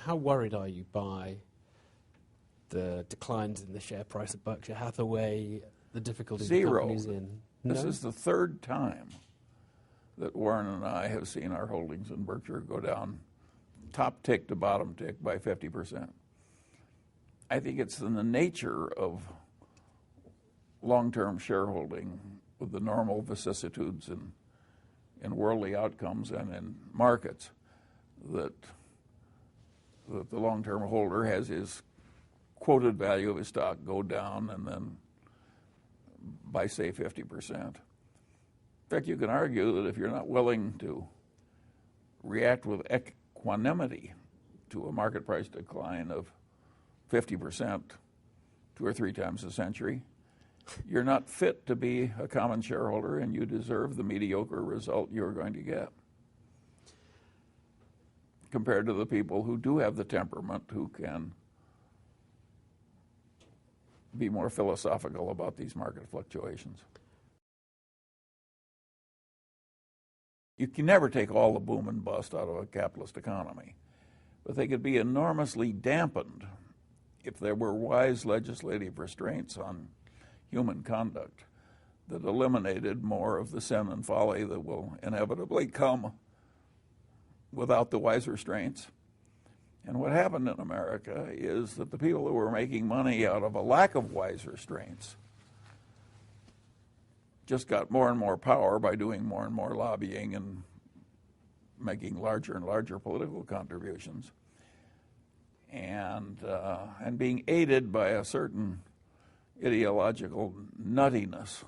how worried are you by the declines in the share price of Berkshire Hathaway, the difficulties the company's in? No? This is the third time that Warren and I have seen our holdings in Berkshire go down top tick to bottom tick by 50%. I think it's in the nature of long-term shareholding with the normal vicissitudes in worldly outcomes and in markets that the long-term holder has his quoted value of his stock go down and then by, say, 50%. In fact, you can argue that if you're not willing to react with equanimity to a market price decline of 50% 2 or 3 times a century, you're not fit to be a common shareholder, and you deserve the mediocre result you're going to get compared to the people who do have the temperament, who can be more philosophical about these market fluctuations. You can never take all the boom and bust out of a capitalist economy, but they could be enormously dampened if there were wise legislative restraints on human conduct that eliminated more of the sin and folly that will inevitably come without the wise restraints. And what happened in America is that the people who were making money out of a lack of wise restraints just got more and more power by doing more and more lobbying and making larger and larger political contributions, and being aided by a certain ideological nuttiness,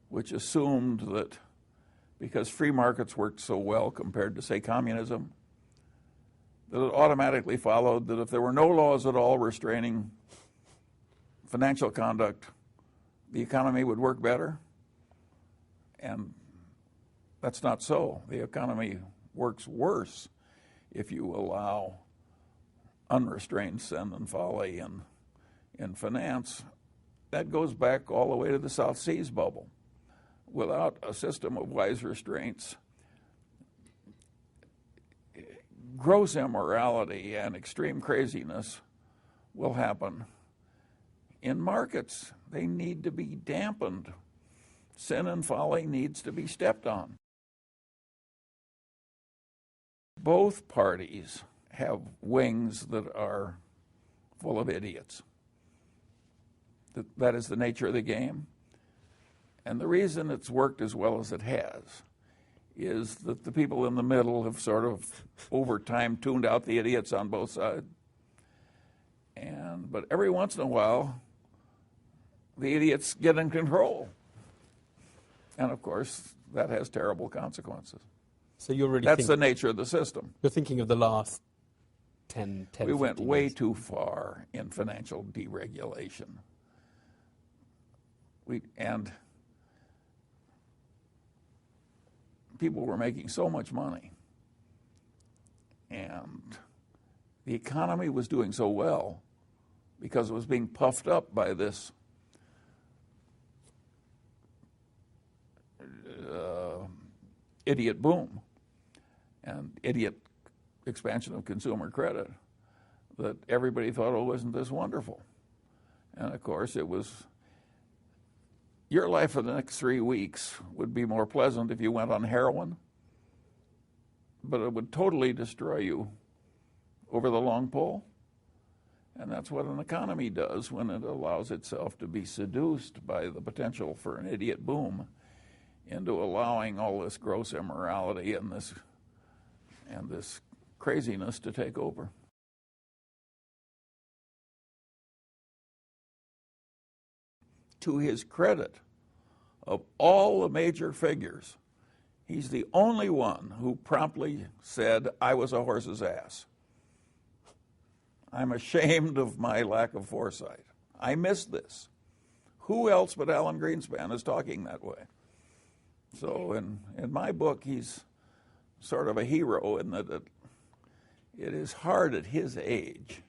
which assumed that because free markets worked so well compared to, say, communism, that it automatically followed that if there were no laws at all restraining financial conduct, the economy would work better. And that's not so. The economy works worse if you allow unrestrained sin and folly in finance. That goes back all the way to the South Seas bubble. Without a system of wise restraints, gross immorality and extreme craziness will happen in markets. They need to be dampened. Sin and folly needs to be stepped on. Both parties have wings that are full of idiots. That is the nature of the game. And the reason it's worked as well as it has is that the people in the middle have sort of over time tuned out the idiots on both sides. But every once in a while, the idiots get in control. And of course, that has terrible consequences. So you're really That's the nature of the system. You're thinking of the last 10 We went 15 way years. too far in financial deregulation. And people were making so much money, and the economy was doing so well because it was being puffed up by this idiot boom and idiot expansion of consumer credit that everybody thought, oh, isn't this wonderful? And of course, it was. Your life for the next 3 weeks would be more pleasant if you went on heroin, but it would totally destroy you over the long pole. And that's what an economy does when it allows itself to be seduced by the potential for an idiot boom into allowing all this gross immorality and this craziness to take over. To his credit, of all the major figures, he's the only one who promptly said, I was a horse's ass. I'm ashamed of my lack of foresight. I missed this. Who else but Alan Greenspan is talking that way? So in my book, he's sort of a hero in that it is hard at his age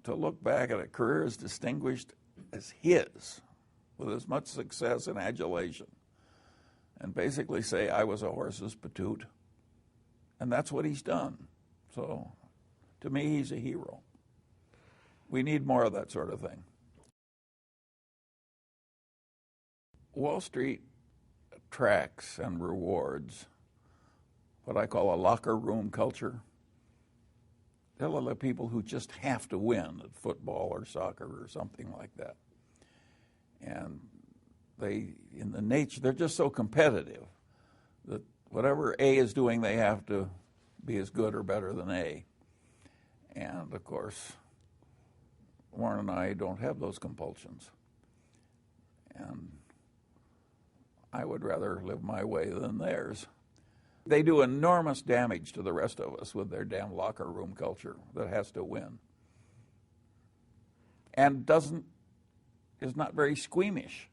to look back at a career as distinguished as his, with as much success and adulation, and basically say, I was a horse's patoot. And that's what he's done. So To me, he's a hero. We need more of that sort of thing. Wall Street attracts and rewards what I call a locker room culture. There are a lot of people who just have to win at football or soccer or something like that. And they're just so competitive that whatever A is doing, they have to be as good or better than A. And of course, Warren and I don't have those compulsions. And I would rather live my way than theirs. They do enormous damage to the rest of us with their damn locker room culture that has to win. And is not very squeamish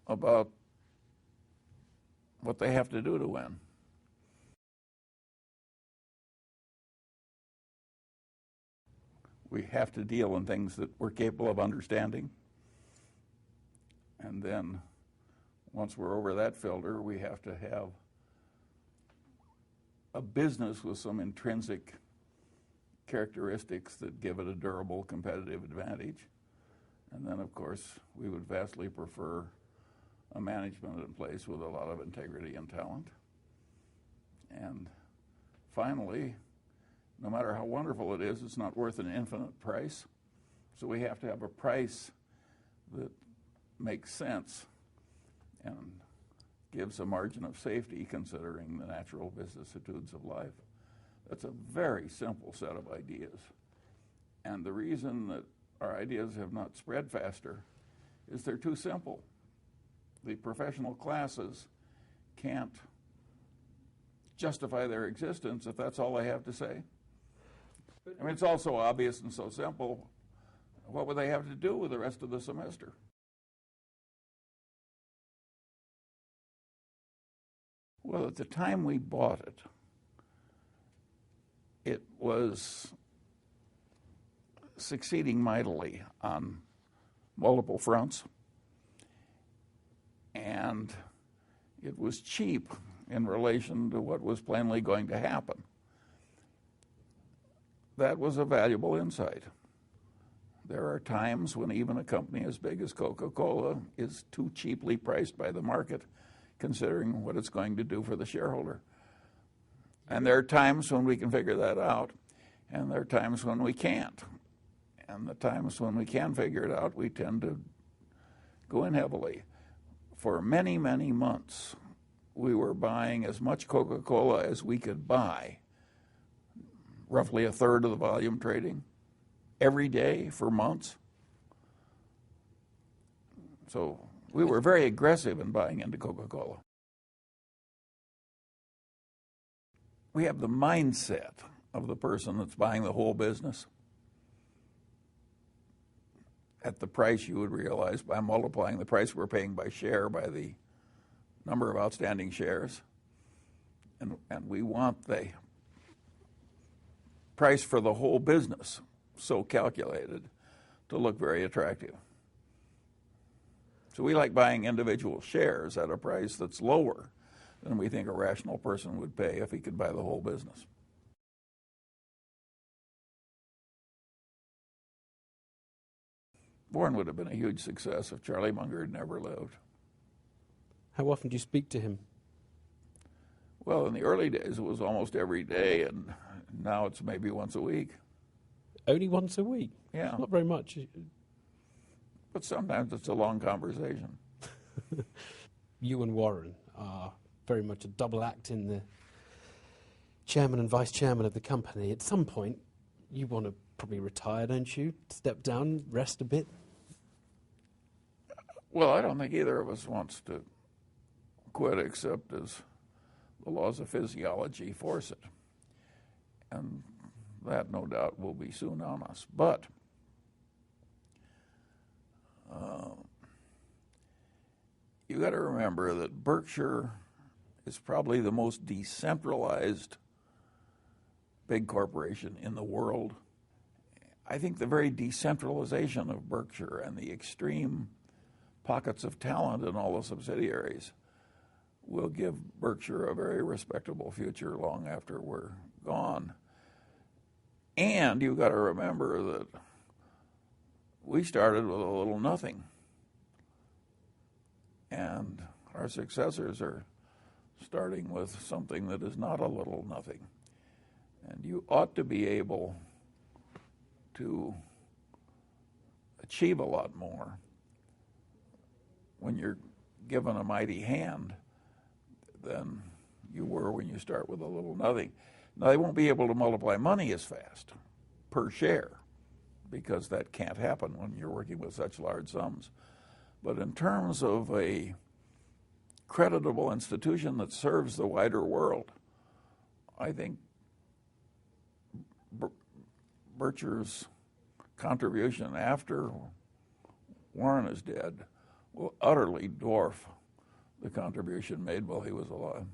about what they have to do to win. We have to deal in things that we're capable of understanding. And then once we're over that filter, we have to have a business with some intrinsic characteristics that give it a durable competitive advantage. And then, of course, we would vastly prefer a management in place with a lot of integrity and talent. And finally, no matter how wonderful it is, it's not worth an infinite price. So we have to have a price that makes sense and gives a margin of safety considering the natural vicissitudes of life. That's a very simple set of ideas. And the reason that our ideas have not spread faster is they're too simple. The professional classes can't justify their existence if that's all they have to say. I mean, it's all so obvious and so simple. What would they have to do with the rest of the semester? Well, at the time we bought it, it was succeeding mightily on multiple fronts, and it was cheap in relation to what was plainly going to happen. That was a valuable insight. There are times when even a company as big as Coca-Cola is too cheaply priced by the market, considering what it's going to do for the shareholder. And there are times when we can figure that out, and there are times when we can't. And the times when we can figure it out, we tend to go in heavily. For many, many months, we were buying as much Coca-Cola as we could buy, roughly a third of the volume trading, every day for months. So we were very aggressive in buying into Coca-Cola. We have the mindset of the person that's buying the whole business at the price you would realize by multiplying the price we're paying by share by the number of outstanding shares. And we want the price for the whole business so calculated to look very attractive. So we like buying individual shares at a price that's lower than we think a rational person would pay if he could buy the whole business. Warren would have been a huge success if Charlie Munger had never lived. How often do you speak to him? Well, in the early days, it was almost every day, and now it's maybe once a week. Only once a week? Yeah. Not very much. But sometimes it's a long conversation. You and Warren are very much a double act in the chairman and vice chairman of the company. At some point, you want to probably retire, don't you? Step down, rest a bit? Well, I don't think either of us wants to quit except as the laws of physiology force it. And that, no doubt, will be soon on us. But you got to remember that Berkshire is probably the most decentralized big corporation in the world. I think the very decentralization of Berkshire and the extreme pockets of talent in all the subsidiaries will give Berkshire a very respectable future long after we're gone. And you've got to remember that we started with a little nothing. And our successors are starting with something that is not a little nothing. And you ought to be able to achieve a lot more when you're given a mighty hand than you were when you start with a little nothing. Now, they won't be able to multiply money as fast per share, because that can't happen when you're working with such large sums. But in terms of a creditable institution that serves the wider world, I think Bircher's contribution after Warren is dead will utterly dwarf the contribution made while he was alive.